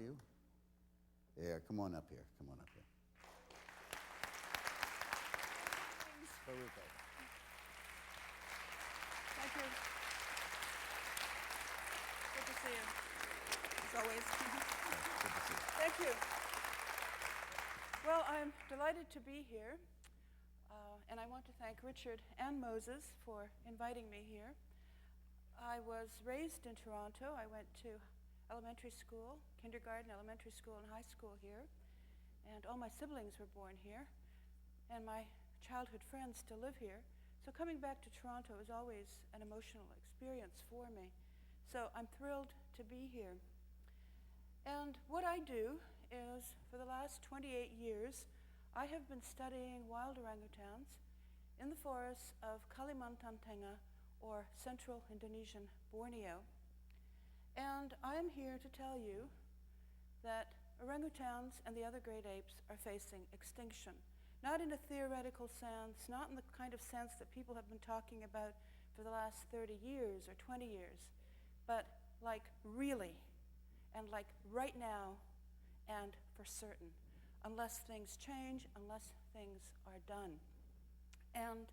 you? Yeah, come on up here. Come on up here. Thanks. Birutė. Thank you. Good to see you, as always. Good to see you. Thank you. Well, I'm delighted to be here, and I want to thank Richard and Moses for inviting me here. I was raised in Toronto. I went to elementary school, kindergarten, elementary school, and high school here, and all my siblings were born here, and my childhood friends still live here. So coming back to Toronto was always an emotional experience for me. So I'm thrilled to be here. And what I do is, for the last 28 years, I have been studying wild orangutans in the forests of Kalimantan Tengah, or central Indonesian Borneo. And I am here to tell you that orangutans and the other great apes are facing extinction. Not in a theoretical sense, not in the kind of sense that people have been talking about for the last 30 years or 20 years, but like really, and like right now, and for certain, unless things change, unless things are done. And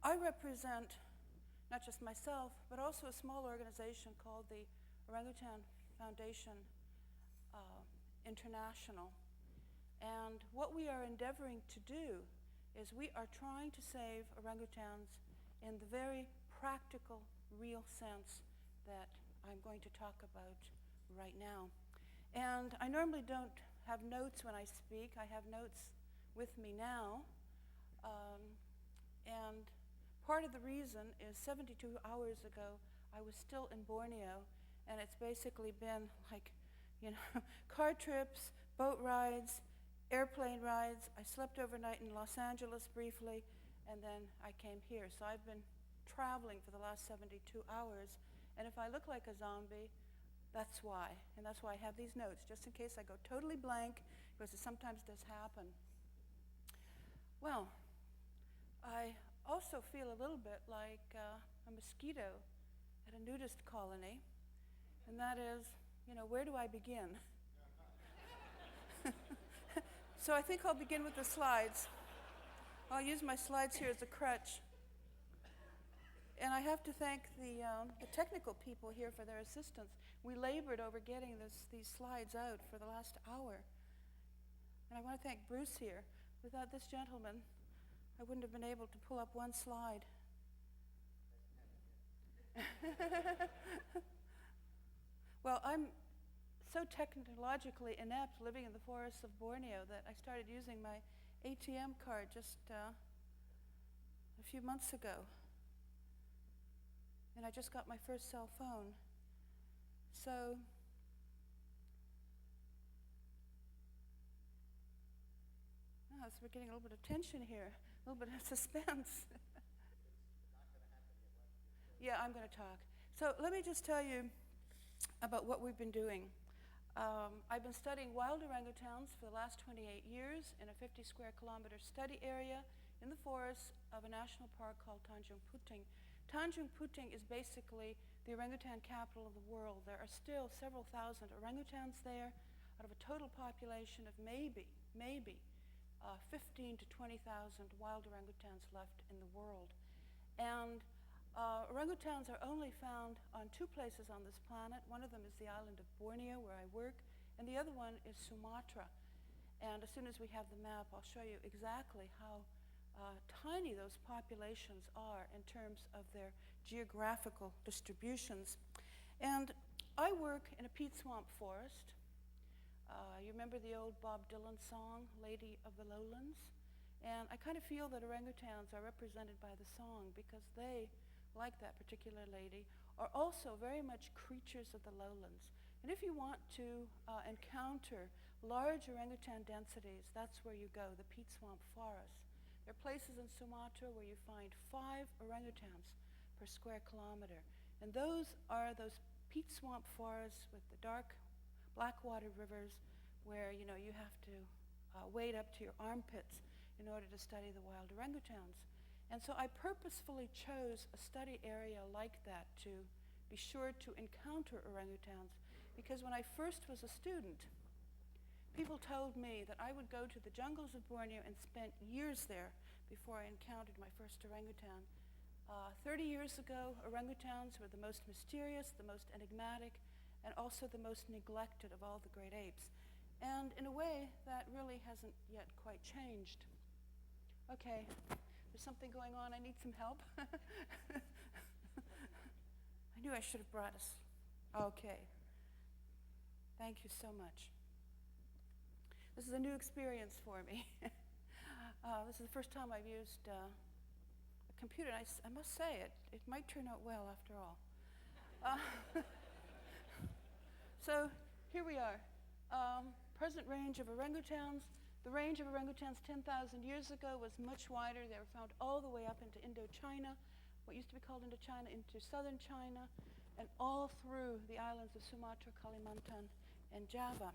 I represent not just myself, but also a small organization called the Orangutan Foundation International. And what we are endeavoring to do is we are trying to save orangutans in the very practical, real sense that I'm going to talk about right now. And I normally don't have notes when I speak. I have notes with me now. And part of the reason is 72 hours ago, I was still in Borneo, and it's basically been like, car trips, boat rides, airplane rides. I slept overnight in Los Angeles briefly, and then I came here. So I've been traveling for the last 72 hours, and if I look like a zombie, that's why. And that's why I have these notes, just in case I go totally blank, because it sometimes does happen. Well, I also feel a little bit like a mosquito at a nudist colony, and that is, where do I begin? So I think I'll begin with the slides. I'll use my slides here as a crutch. And I have to thank the technical people here for their assistance. We labored over getting these slides out for the last hour. And I want to thank Bruce here. Without this gentleman, I wouldn't have been able to pull up one slide. Well, I'm so technologically inept living in the forests of Borneo that I started using my ATM card just a few months ago. And I just got my first cell phone. So we're getting a little bit of tension here, a little bit of suspense. Yeah, I'm going to talk. So let me just tell you about what we've been doing. I've been studying wild orangutans for the last 28 years in a 50 square kilometer study area in the forests of a national park called Tanjung Puting. Tanjung Puting is basically the orangutan capital of the world. There are still several thousand orangutans there out of a total population of maybe 15 to 20,000 wild orangutans left in the world. And orangutans are only found on two places on this planet. One of them is the island of Borneo, where I work, and the other one is Sumatra. And as soon as we have the map, I'll show you exactly how tiny those populations are in terms of their geographical distributions. And I work in a peat swamp forest. You remember the old Bob Dylan song, Lady of the Lowlands? And I kind of feel that orangutans are represented by the song because they, like that particular lady, are also very much creatures of the lowlands. And if you want to encounter large orangutan densities, that's where you go, the peat swamp forests. There are places in Sumatra where you find 5 orangutans per square kilometer. And those are those peat swamp forests with the dark blackwater rivers where you have to wade up to your armpits in order to study the wild orangutans. And so I purposefully chose a study area like that to be sure to encounter orangutans. because when I first was a student, people told me that I would go to the jungles of Borneo and spent years there before I encountered my first orangutan. 30 years ago, orangutans were the most mysterious, the most enigmatic, and also the most neglected of all the great apes. And in a way, that really hasn't yet quite changed. Okay, there's something going on. I need some help. I knew I should have brought us. Okay. Thank you so much. This is a new experience for me. This is the first time I've used a computer. And I must say, it might turn out well after all. So here we are. Present range of orangutans. The range of orangutans 10,000 years ago was much wider. They were found all the way up into Indochina, what used to be called Indochina, into southern China, and all through the islands of Sumatra, Kalimantan, and Java.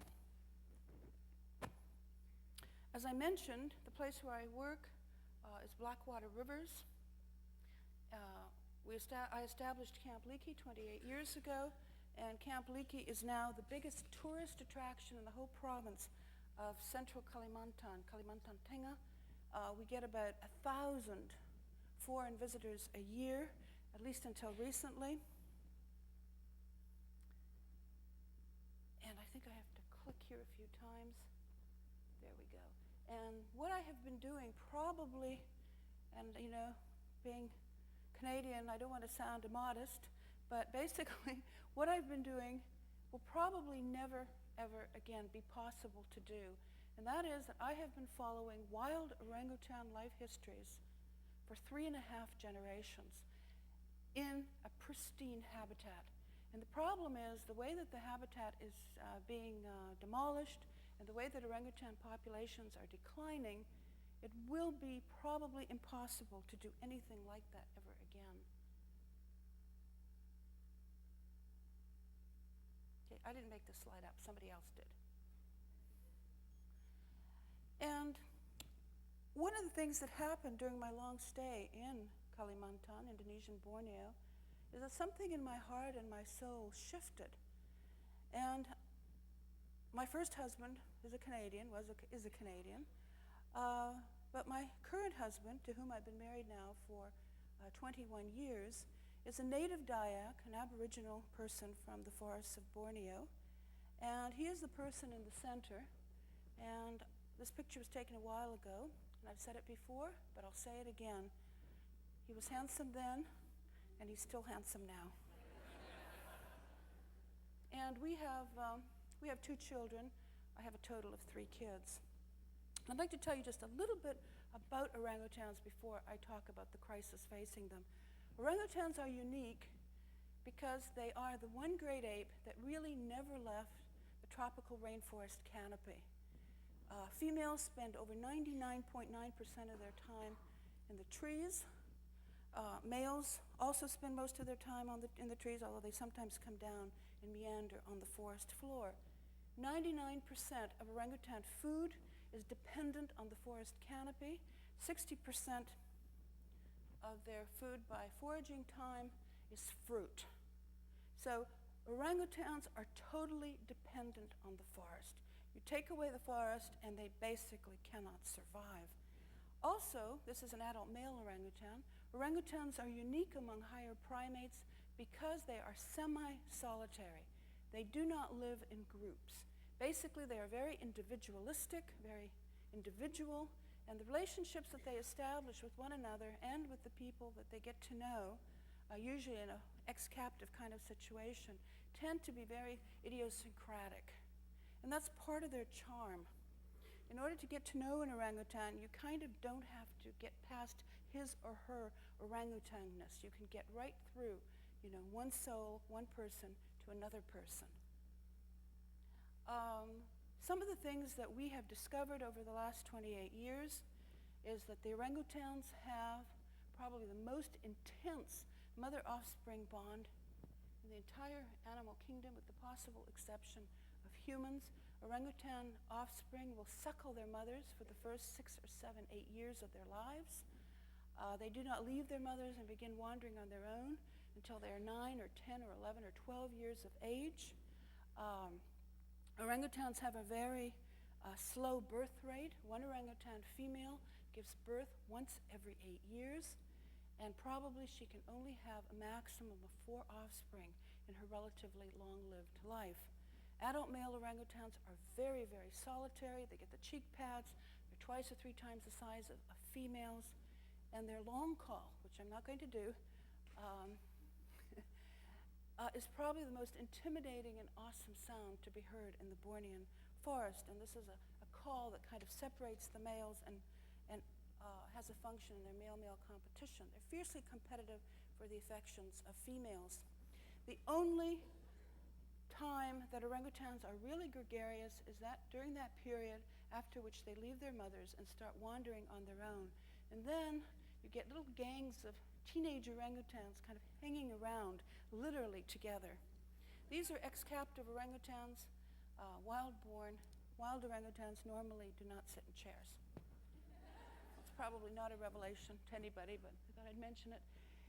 As I mentioned, the place where I work is Blackwater Rivers. I established Camp Leakey 28 years ago, and Camp Leakey is now the biggest tourist attraction in the whole province of central Kalimantan, Kalimantan Tengah. We get about 1,000 foreign visitors a year, at least until recently. And I think I have to click here a few times. There we go. And what I have been doing probably, and you know, being Canadian, I don't want to sound immodest, but basically what I've been doing will probably never, ever again be possible to do. And that is that I have been following wild orangutan life histories for 3.5 generations in a pristine habitat. And the problem is the way that the habitat is being demolished and the way that orangutan populations are declining, it will be probably impossible to do anything like that ever again. Okay, I didn't make this slide up, somebody else did. And one of the things that happened during my long stay in Kalimantan, Indonesian Borneo, is that something in my heart and my soul shifted. And my first husband is a Canadian, is a Canadian, but my current husband, to whom I've been married now for 21 years, is a native Dayak, an Aboriginal person from the forests of Borneo, and he is the person in the center. And this picture was taken a while ago, and I've said it before, but I'll say it again. He was handsome then, and he's still handsome now. And we have 2 children. I have a total of 3 kids. I'd like to tell you just a little bit about orangutans before I talk about the crisis facing them. Orangutans are unique because they are the one great ape that really never left the tropical rainforest canopy. Females spend over 99.9% of their time in the trees. Males also spend most of their time in the trees, although they sometimes come down and meander on the forest floor. 99% of orangutan food is dependent on the forest canopy. 60% of their food by foraging time is fruit. So orangutans are totally dependent on the forest. You take away the forest and they basically cannot survive. Also, this is an adult male orangutan. Orangutans are unique among higher primates because they are semi-solitary. They do not live in groups. Basically, they are very individualistic, very individual, and the relationships that they establish with one another and with the people that they get to know, usually in an ex-captive kind of situation, tend to be very idiosyncratic. And that's part of their charm. In order to get to know an orangutan, you kind of don't have to get past his or her orangutan-ness. You can get right through, one soul, one person to another person. Some of the things that we have discovered over the last 28 years is that the orangutans have probably the most intense mother-offspring bond in the entire animal kingdom, with the possible exception of humans. Orangutan offspring will suckle their mothers for the first 6 or 7, 8 years of their lives. They do not leave their mothers and begin wandering on their own until they are 9 or 10 or 11 or 12 years of age. Orangutans have a very slow birth rate. One orangutan female gives birth once every 8 years, and probably she can only have a maximum of 4 offspring in her relatively long-lived life. Adult male orangutans are very, very solitary. They get the cheek pads. They're twice or 3 times the size of females. And their long call, which I'm not going to do, is probably the most intimidating and awesome sound to be heard in the Bornean forest. And this is a call that kind of separates the males and has a function in their male-male competition. They're fiercely competitive for the affections of females. The only time that orangutans are really gregarious is that during that period after which they leave their mothers and start wandering on their own. And then you get little gangs of teenage orangutans kind of hanging around, literally together. These are ex-captive orangutans, wild-born. Wild orangutans normally do not sit in chairs. It's probably not a revelation to anybody, but I thought I'd mention it.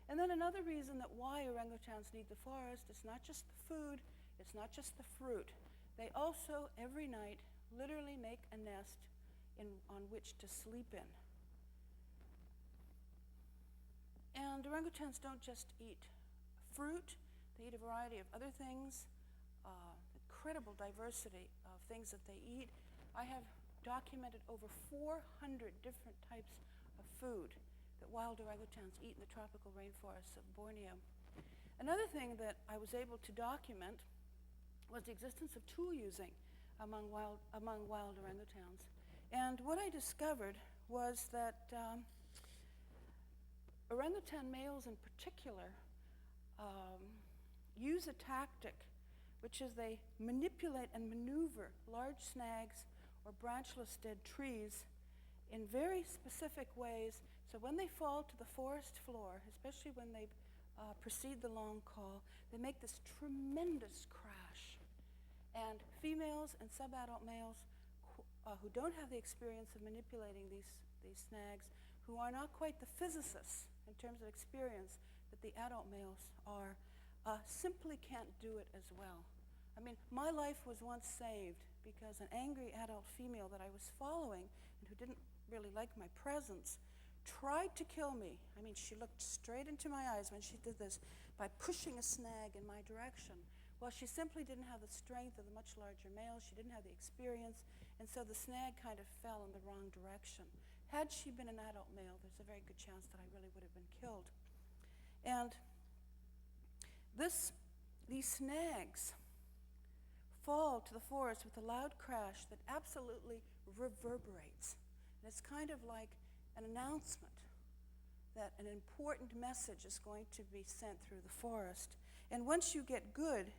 And then another reason that why orangutans need the forest is not just the food, it's not just the fruit. They also, every night, literally make a nest on which to sleep in. And orangutans don't just eat fruit, they eat a variety of other things, incredible diversity of things that they eat. I have documented over 400 different types of food that wild orangutans eat in the tropical rainforests of Borneo. Another thing that I was able to document was the existence of tool using among wild orangutans. And what I discovered was that orangutan males in particular use a tactic, which is they manipulate and maneuver large snags or branchless dead trees in very specific ways. So when they fall to the forest floor, especially when they precede the long call, they make this tremendous crash. And females and subadult males who don't have the experience of manipulating these snags, who are not quite the physicists in terms of experience that the adult males are, simply can't do it as well. I mean, my life was once saved because an angry adult female that I was following and who didn't really like my presence tried to kill me. I mean, she looked straight into my eyes when she did this by pushing a snag in my direction. Well, she simply didn't have the strength of the much larger male. She didn't have the experience, and so the snag kind of fell in the wrong direction. Had she been an adult male, there's a very good chance that I really would have been killed. And these snags fall to the forest with a loud crash that absolutely reverberates. And it's kind of like an announcement that an important message is going to be sent through the forest. And once you get good,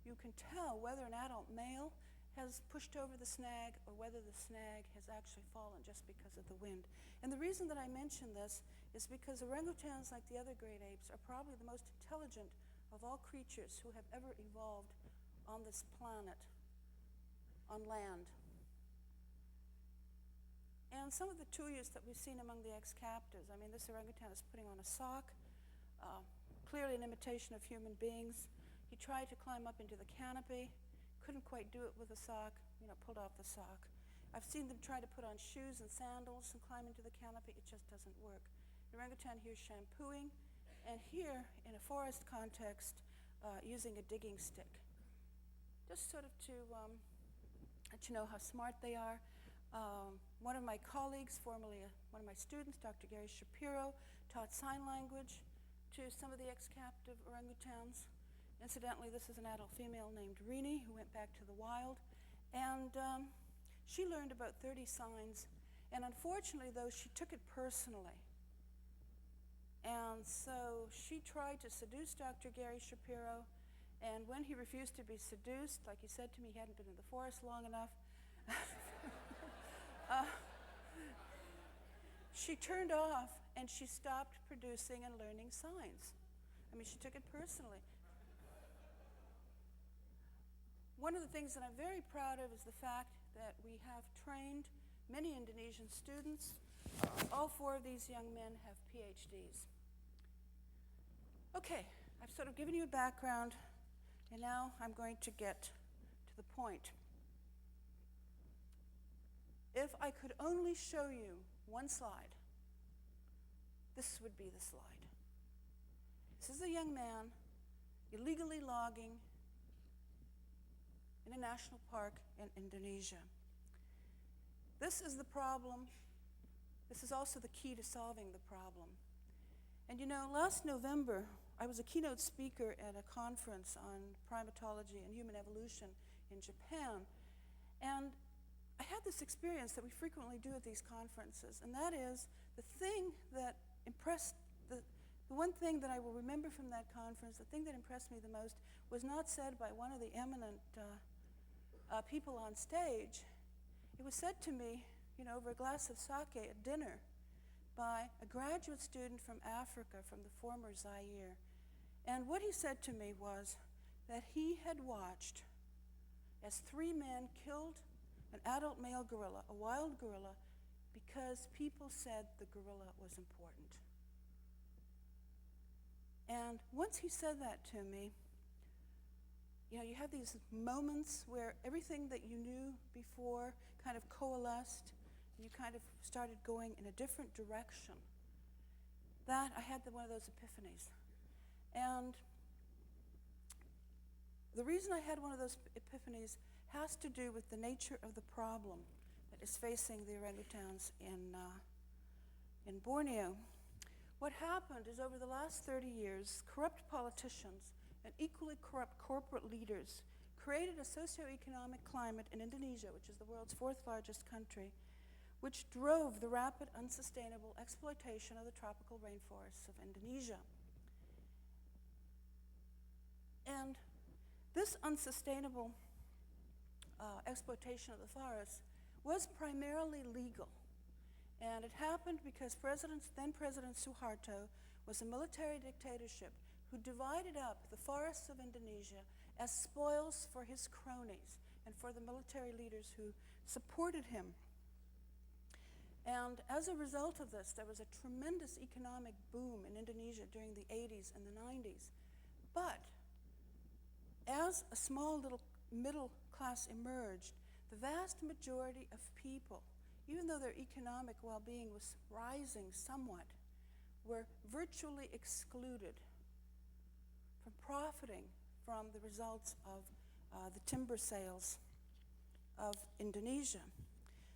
you can tell whether an adult male has pushed over the snag or whether the snag has actually fallen just because of the wind. And the reason that I mention this is because orangutans, like the other great apes, are probably the most intelligent of all creatures who have ever evolved on this planet, on land. And some of the tuyas that we've seen among the ex-captives, I mean, this orangutan is putting on a sock, clearly an imitation of human beings. He tried to climb up into the canopy, couldn't quite do it with a sock, pulled off the sock. I've seen them try to put on shoes and sandals and climb into the canopy. It just doesn't work. The orangutan here is shampooing, and here, in a forest context, using a digging stick. Just sort of to let you know how smart they are. One of my colleagues, formerly one of my students, Dr. Gary Shapiro, taught sign language to some of the ex-captive orangutans. Incidentally, this is an adult female named Rini who went back to the wild. And she learned about 30 signs. And unfortunately, though, she took it personally. And so she tried to seduce Dr. Gary Shapiro. And when he refused to be seduced, like he said to me, he hadn't been in the forest long enough, she turned off and she stopped producing and learning signs. I mean, she took it personally. One of the things that I'm very proud of is the fact that we have trained many Indonesian students. All 4 of these young men have PhDs. Okay, I've sort of given you a background, and now I'm going to get to the point. If I could only show you one slide, this would be the slide. This is a young man illegally logging in a national park in Indonesia. This is the problem. This is also the key to solving the problem. And you know, last November, I was a keynote speaker at a conference on primatology and human evolution in Japan. And I had this experience that we frequently do at these conferences, and that is the thing that impressed, the one thing that I will remember from that conference, the thing that impressed me the most, was not said by one of the eminent people on stage. It was said to me, you know, over a glass of sake at dinner by a graduate student from Africa, from the former Zaire. And what he said to me was that he had watched as 3 men killed an adult male gorilla, a wild gorilla, because people said the gorilla was important. And once he said that to me, you know, you have these moments where everything that you knew before kind of coalesced, and you kind of started going in a different direction. That, I had one of those epiphanies. And the reason I had one of those epiphanies has to do with the nature of the problem that is facing the orangutans in Borneo. What happened is over the last 30 years, corrupt politicians and equally corrupt corporate leaders created a socioeconomic climate in Indonesia, which is the world's 4th largest country, which drove the rapid, unsustainable exploitation of the tropical rainforests of Indonesia. And this unsustainable exploitation of the forests was primarily legal. And it happened because then President Suharto was a military dictatorship who divided up the forests of Indonesia as spoils for his cronies and for the military leaders who supported him. And as a result of this, there was a tremendous economic boom in Indonesia during the 80s and the 90s. But as a small little middle class emerged, the vast majority of people, even though their economic well-being was rising somewhat, were virtually excluded from profiting from the results of the timber sales of Indonesia.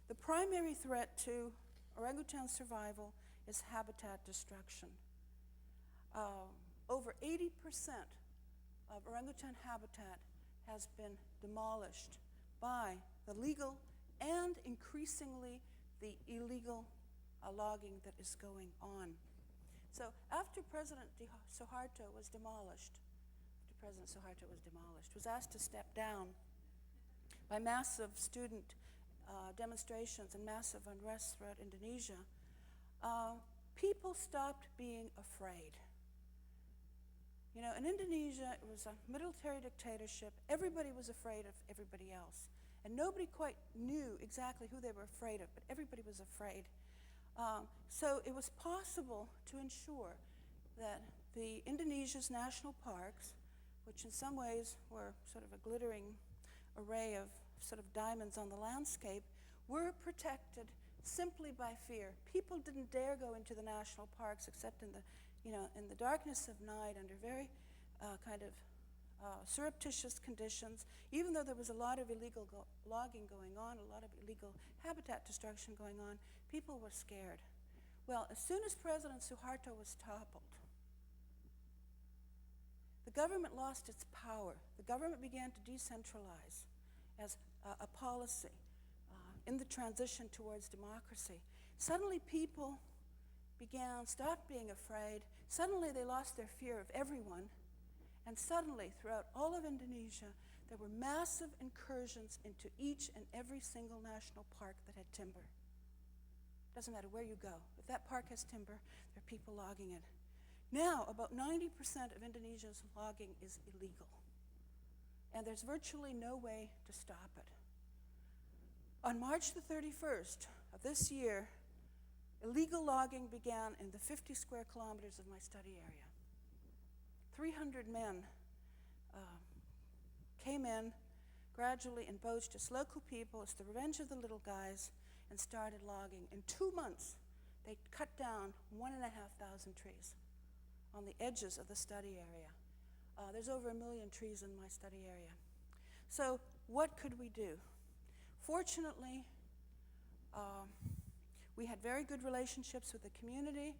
The primary threat to orangutan survival is habitat destruction. Over 80% of orangutan habitat has been demolished by the legal and increasingly the illegal logging that is going on. So after President Suharto was asked to step down by massive student demonstrations and massive unrest throughout Indonesia, people stopped being afraid. You know, in Indonesia, it was a military dictatorship. Everybody was afraid of everybody else. And nobody quite knew exactly who they were afraid of, but everybody was afraid. So it was possible to ensure that the Indonesia's national parks, which in some ways were sort of a glittering array of sort of diamonds on the landscape, were protected simply by fear. People didn't dare go into the national parks except in the darkness of night under very surreptitious conditions. Even though there was a lot of illegal logging going on, a lot of illegal habitat destruction going on, people were scared. Well, as soon as President Suharto was toppled, the government lost its power. The government began to decentralize as a policy in the transition towards democracy. Suddenly people stopped being afraid. Suddenly they lost their fear of everyone. And suddenly, throughout all of Indonesia, there were massive incursions into each and every single national park that had timber. Doesn't matter where you go. If that park has timber, there are people logging it. Now, about 90% of Indonesia's logging is illegal. And there's virtually no way to stop it. On March the 31st of this year, illegal logging began in the 50 square kilometers of my study area. 300 men came in, gradually in boats, just local people. It's the revenge of the little guys, and started logging. In 2 months, they cut down 1,500 trees on the edges of the study area. There's over 1 million trees in my study area. So what could we do? Fortunately, we had very good relationships with the community.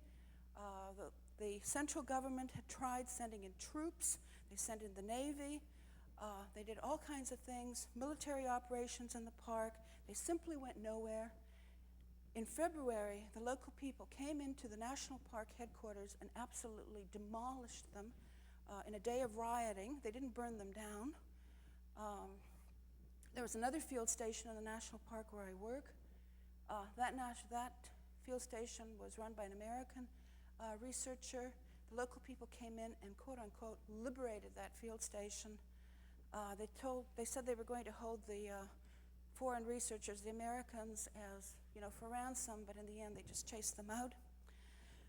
The central government had tried sending in troops. They sent in the Navy. They did all kinds of things, military operations in the park. They simply went nowhere. In February, the local people came into the national park headquarters and absolutely demolished them in a day of rioting. They didn't burn them down. There was another field station in the national park where I work. That field station was run by an American researcher. The local people came in and, quote unquote, liberated that field station. They said they were going to hold the foreign researchers, the Americans, as for ransom, but in the end they just chased them out.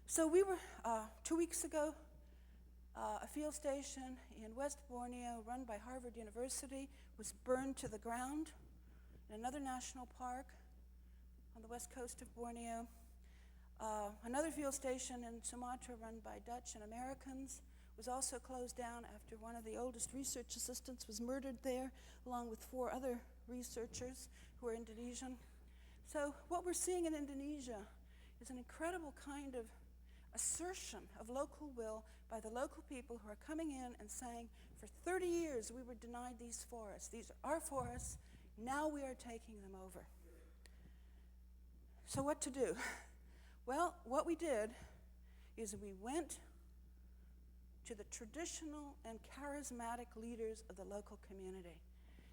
So we were 2 weeks ago. A field station in West Borneo run by Harvard University was burned to the ground in another national park on the west coast of Borneo. Another field station in Sumatra run by Dutch and Americans was also closed down after one of the oldest research assistants was murdered there, along with 4 other researchers who are Indonesian. So what we're seeing in Indonesia is an incredible kind of assertion of local will by the local people who are coming in and saying, for 30 years we were denied these forests. These are our forests. Now we are taking them over. So what to do? Well, what we did is we went to the traditional and charismatic leaders of the local community.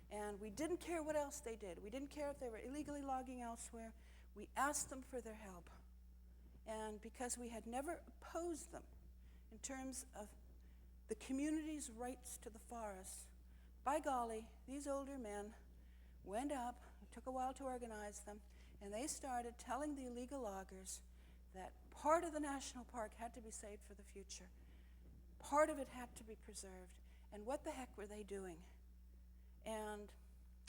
And we didn't care what else they did. We didn't care if they were illegally logging elsewhere. We asked them for their help. And because we had never opposed them in terms of the community's rights to the forests, by golly, these older men went up, it took a while to organize them, and they started telling the illegal loggers that part of the national park had to be saved for the future. Part of it had to be preserved. And what the heck were they doing? And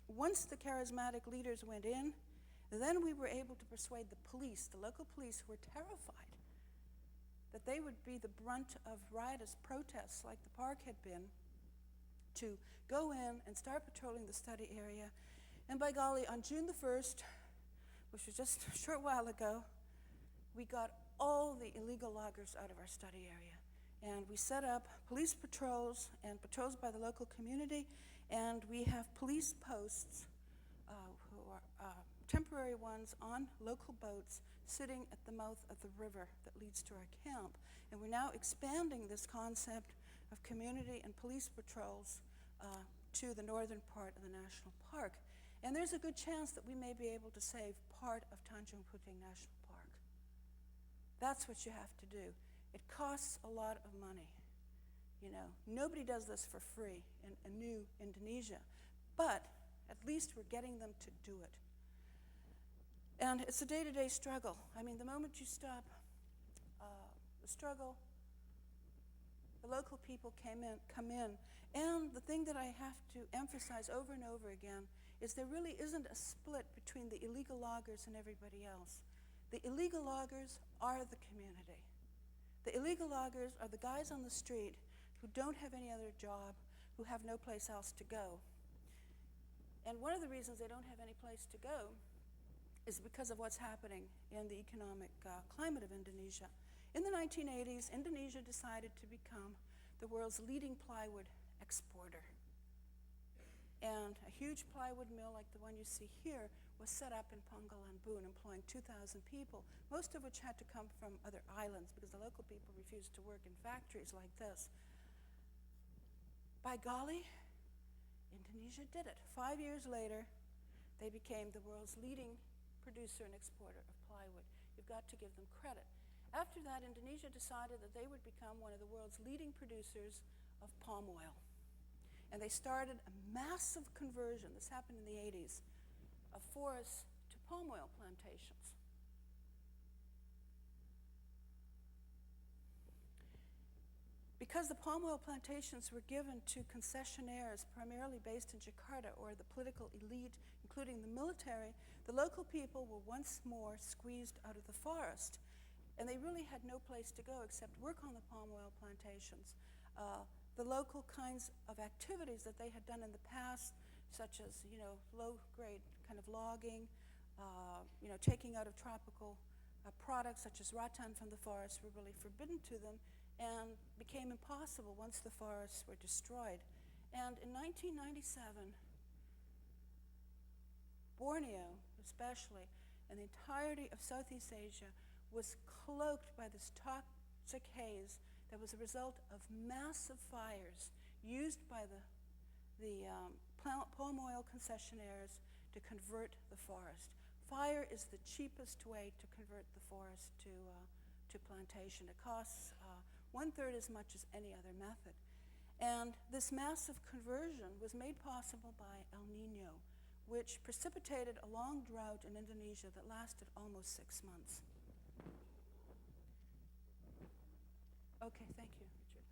once the charismatic leaders went in, then we were able to persuade the police, the local police, who were terrified that they would be the brunt of riotous protests like the park had been, to go in and start patrolling the study area. And by golly, on June the 1st, which was just a short while ago, we got all the illegal loggers out of our study area. And we set up police patrols and patrols by the local community, and we have police posts who are temporary ones on local boats sitting at the mouth of the river that leads to our camp. And we're now expanding this concept of community and police patrols to the northern part of the national park. And there's a good chance that we may be able to save part of Tanjung Puting National Park. That's what you have to do. It costs a lot of money. Nobody does this for free in a new Indonesia, but at least we're getting them to do it. And it's a day-to-day struggle. I mean, the moment you stop the struggle, the local people come in. And the thing that I have to emphasize over and over again is there really isn't a split between the illegal loggers and everybody else. The illegal loggers are the community. The illegal loggers are the guys on the street who don't have any other job, who have no place else to go. And one of the reasons they don't have any place to go is because of what's happening in the economic climate of Indonesia. In the 1980s, Indonesia decided to become the world's leading plywood exporter. And a huge plywood mill like the one you see here was set up in Pangkalan, employing 2,000 people, most of which had to come from other islands because the local people refused to work in factories like this. By golly, Indonesia did it. 5 years later, they became the world's leading producer and exporter of plywood. You've got to give them credit. After that, Indonesia decided that they would become one of the world's leading producers of palm oil. And they started a massive conversion, this happened in the 80s, of forests to palm oil plantations. because the palm oil plantations were given to concessionaires primarily based in Jakarta, or the political elite, including the military, the local people were once more squeezed out of the forest. And they really had no place to go except work on the palm oil plantations. The local kinds of activities that they had done in the past, such as, low-grade kind of logging, taking out of tropical products such as rattan from the forest, were really forbidden to them and became impossible once the forests were destroyed. And in 1997, Borneo, especially, and the entirety of Southeast Asia was cloaked by this toxic haze that was a result of massive fires used by the palm oil concessionaires to convert the forest. Fire is the cheapest way to convert the forest to plantation. It costs 1/3 as much as any other method. And this massive conversion was made possible by El Nino, which precipitated a long drought in Indonesia that lasted almost 6 months. Okay, thank you, Richard.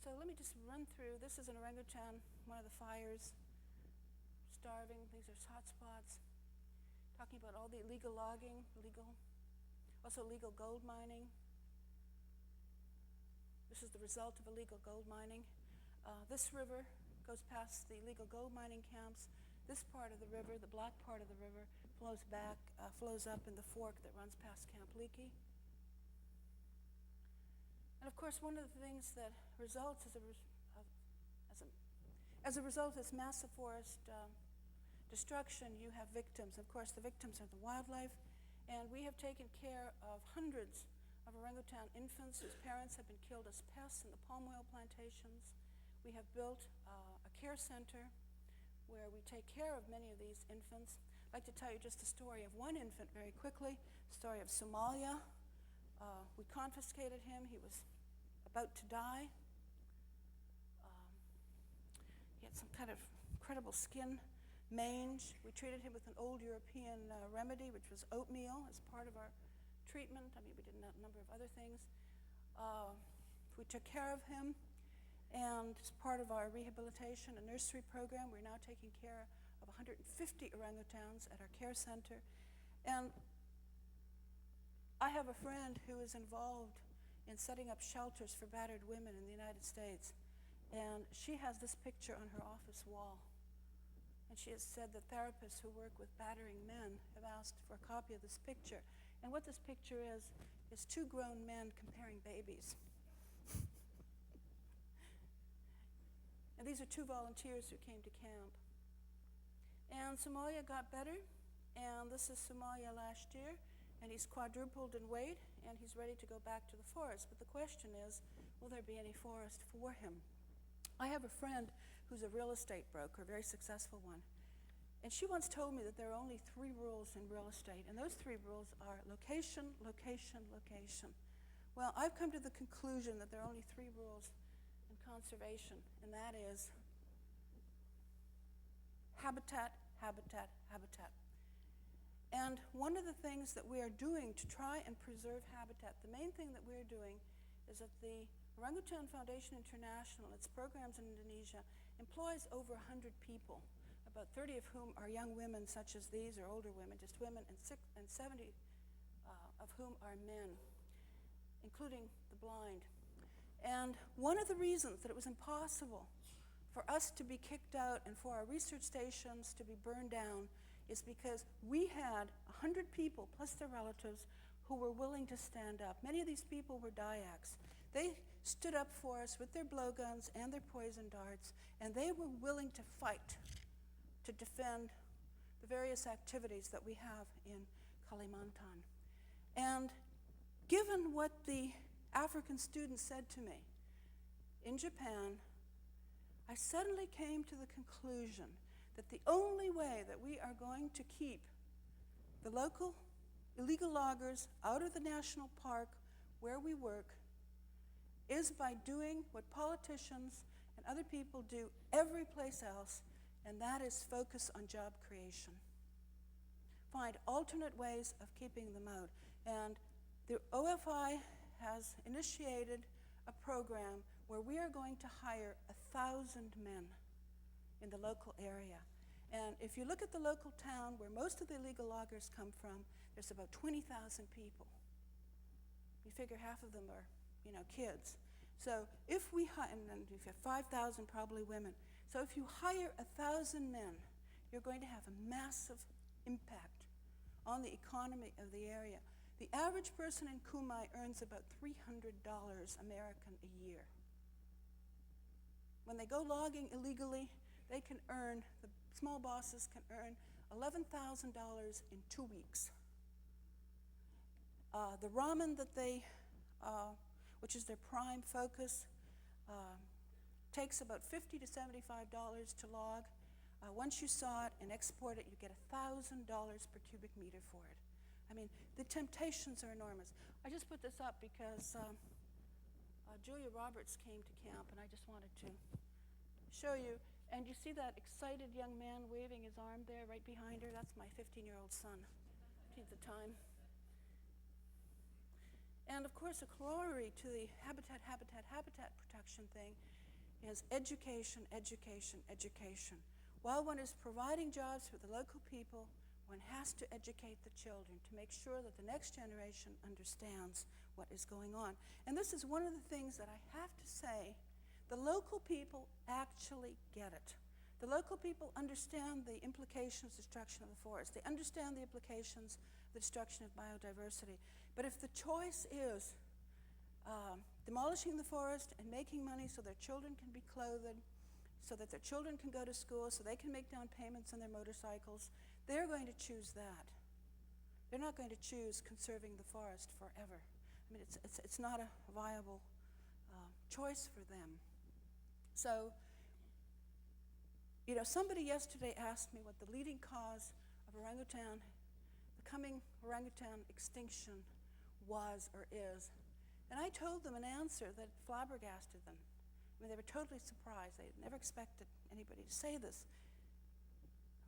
So let me just run through. This is an orangutan, one of the fires, starving. These are hot spots. Talking about all the illegal logging, also illegal gold mining. This is the result of illegal gold mining. This river goes past the illegal gold mining camps. This part of the river, the black part of the river, flows up in the fork that runs past Camp Leakey. And of course, one of the things that results as a result of this massive forest destruction, you have victims. Of course, the victims are the wildlife, and we have taken care of hundreds of orangutan infants whose parents have been killed as pests in the palm oil plantations. We have built a care center where we take care of many of these infants. I'd like to tell you just the story of one infant very quickly, the story of Somalia. We confiscated him. He was about to die. He had some kind of incredible skin mange. We treated him with an old European remedy, which was oatmeal, as part of our treatment. I mean, we did a number of other things. We took care of him, and as part of our rehabilitation and nursery program, we're now taking care of 150 orangutans at our care center. And I have a friend who is involved in setting up shelters for battered women in the United States, and she has this picture on her office wall. And she has said that therapists who work with battering men have asked for a copy of this picture. And what this picture is two grown men comparing babies. And these are two volunteers who came to camp. And Somalia got better, and this is Somalia last year, and he's quadrupled in weight, and he's ready to go back to the forest. But the question is, will there be any forest for him? I have a friend who's a real estate broker, a very successful one. And she once told me that there are only 3 rules in real estate, and those 3 rules are location, location, location. Well, I've come to the conclusion that there are only 3 rules in conservation, and that is habitat, habitat, habitat. And one of the things that we are doing to try and preserve habitat, the main thing that we're doing is that the Orangutan Foundation International, its programs in Indonesia, employs over 100 people, about 30 of whom are young women such as these, or older women, just women, and 70 of whom are men, including the blind. And one of the reasons that it was impossible for us to be kicked out and for our research stations to be burned down is because we had 100 people, plus their relatives, who were willing to stand up. Many of these people were Dayaks. They stood up for us with their blowguns and their poison darts, and they were willing to fight to defend the various activities that we have in Kalimantan. And given what the African students said to me in Japan, I suddenly came to the conclusion that the only way that we are going to keep the local illegal loggers out of the national park where we work is by doing what politicians and other people do every place else, and that is focus on job creation. Find alternate ways of keeping them out. And the OFI has initiated a program where we are going to hire 1,000 men in the local area. And if you look at the local town where most of the illegal loggers come from, there's about 20,000 people. You figure half of them are, kids. So if we hire, and then if you have 5,000 probably women, so if you hire 1,000 men, you're going to have a massive impact on the economy of the area. The average person in Kumai earns about $300 American a year. When they go logging illegally, they can earn, the small bosses can earn $11,000 in 2 weeks. The ramen that they, which is their prime focus, takes about $50 to $75 to log. Once you saw it and export it, you get $1,000 per cubic meter for it. I mean, the temptations are enormous. I just put this up because Julia Roberts came to camp, and I just wanted to show you. And you see that excited young man waving his arm there right behind her? That's my 15-year-old son. He's the time. And of course, a corollary to the habitat protection thing is education, education, education. While one is providing jobs for the local people, one has to educate the children to make sure that the next generation understands what is going on. And this is one of the things that I have to say, the local people actually get it. The local people understand the implications of destruction of the forest. They understand the implications of the destruction of biodiversity. But if the choice is demolishing the forest and making money so their children can be clothed, so that their children can go to school, so they can make down payments on their motorcycles, they're going to choose that. They're not going to choose conserving the forest forever. I mean, it's not a viable choice for them. So, somebody yesterday asked me what the leading cause of the coming orangutan extinction was or is. And I told them an answer that flabbergasted them. I mean, they were totally surprised. They had never expected anybody to say this.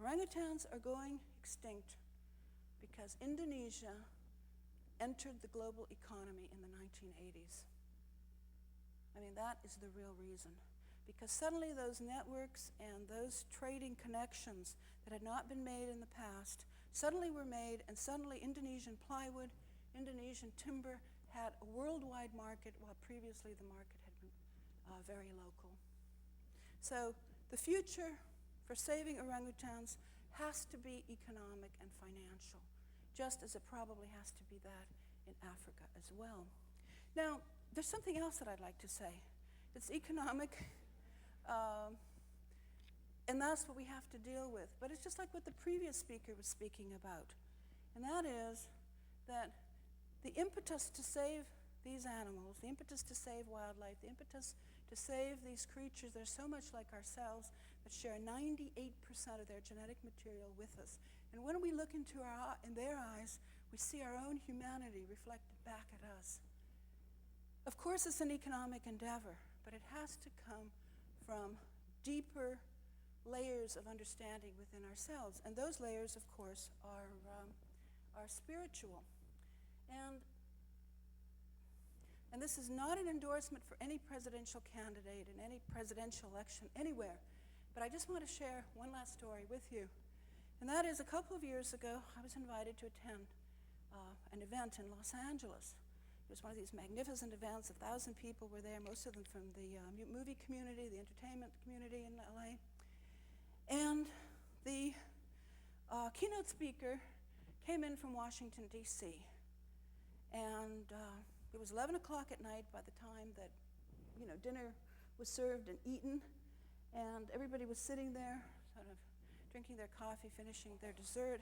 Orangutans are going extinct because Indonesia entered the global economy in the 1980s. I mean, that is the real reason. Because suddenly those networks and those trading connections that had not been made in the past suddenly were made, and suddenly Indonesian plywood, Indonesian timber had a worldwide market, while previously the market had been very local. So the future for saving orangutans has to be economic and financial, just as it probably has to be that in Africa as well. Now, there's something else that I'd like to say. It's economic, and that's what we have to deal with. But it's just like what the previous speaker was speaking about, and that is that the impetus to save these animals, the impetus to save wildlife, the impetus to save these creatures that are so much like ourselves, that share 98% of their genetic material with us. And when we look into in their eyes, we see our own humanity reflected back at us. Of course, it's an economic endeavor, but it has to come from deeper layers of understanding within ourselves. And those layers, of course, are spiritual. And this is not an endorsement for any presidential candidate in any presidential election anywhere, but I just want to share one last story with you. And that is, a couple of years ago, I was invited to attend an event in Los Angeles. It was one of these magnificent events. 1,000 people were there, most of them from the movie community, the entertainment community in LA. And the keynote speaker came in from Washington, D.C. And it was 11 o'clock at night by the time that, dinner was served and eaten. And everybody was sitting there, sort of drinking their coffee, finishing their dessert.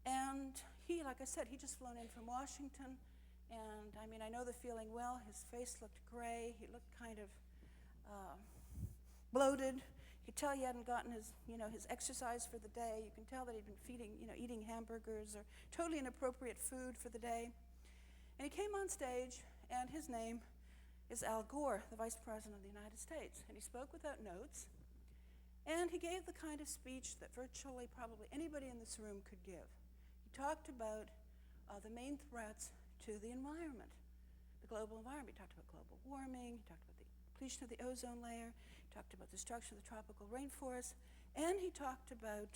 And he, like I said, he just flown in from Washington. And I mean, I know the feeling well. His face looked gray. He looked kind of bloated. You could tell he hadn't gotten his exercise for the day. You can tell that he'd been eating hamburgers or totally inappropriate food for the day. And he came on stage, and his name is Al Gore, the Vice President of the United States. And he spoke without notes, and he gave the kind of speech that virtually probably anybody in this room could give. He talked about the main threats to the environment, the global environment. He talked about global warming, he talked about the depletion of the ozone layer, he talked about the destruction of the tropical rainforests, and he talked about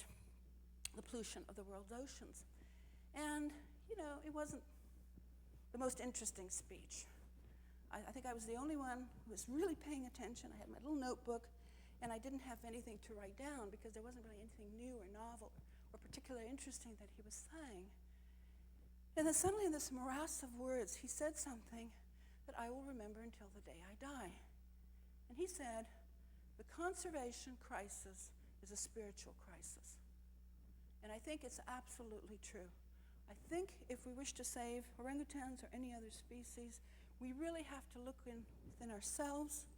the pollution of the world's oceans. And, you know, it wasn't the most interesting speech. I think I was the only one who was really paying attention. I had my little notebook, and I didn't have anything to write down because there wasn't really anything new or novel or particularly interesting that he was saying. And then suddenly in this morass of words, he said something that I will remember until the day I die. And he said, the conservation crisis is a spiritual crisis. And I think it's absolutely true. I think if we wish to save orangutans or any other species, we really have to look within ourselves,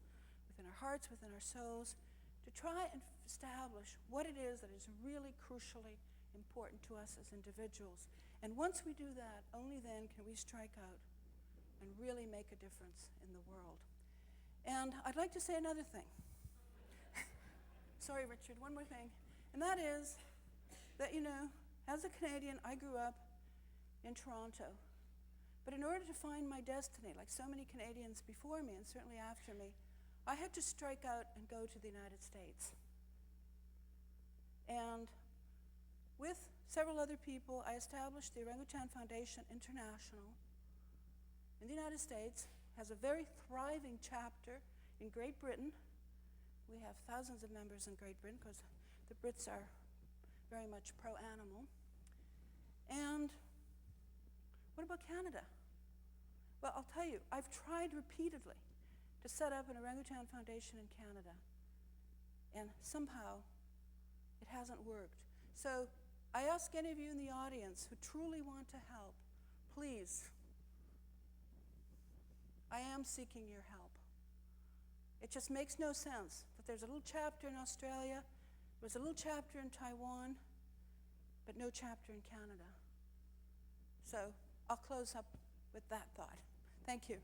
within our hearts, within our souls, to try and establish what it is that is really crucially important to us as individuals. And once we do that, only then can we strike out and really make a difference in the world. And I'd like to say another thing. Sorry, Richard, one more thing. And that is that, you know, as a Canadian, I grew up in Toronto. But in order to find my destiny, like so many Canadians before me and certainly after me, I had to strike out and go to the United States. And with several other people, I established the Orangutan Foundation International in the United States, has a very thriving chapter in Great Britain. We have thousands of members in Great Britain because the Brits are very much pro-animal. And what about Canada? Well, I'll tell you, I've tried repeatedly to set up an Orangutan Foundation in Canada, and somehow it hasn't worked. So I ask any of you in the audience who truly want to help, please, I am seeking your help. It just makes no sense that there's a little chapter in Australia, there's a little chapter in Taiwan, but no chapter in Canada. So I'll close up with that thought. Thank you.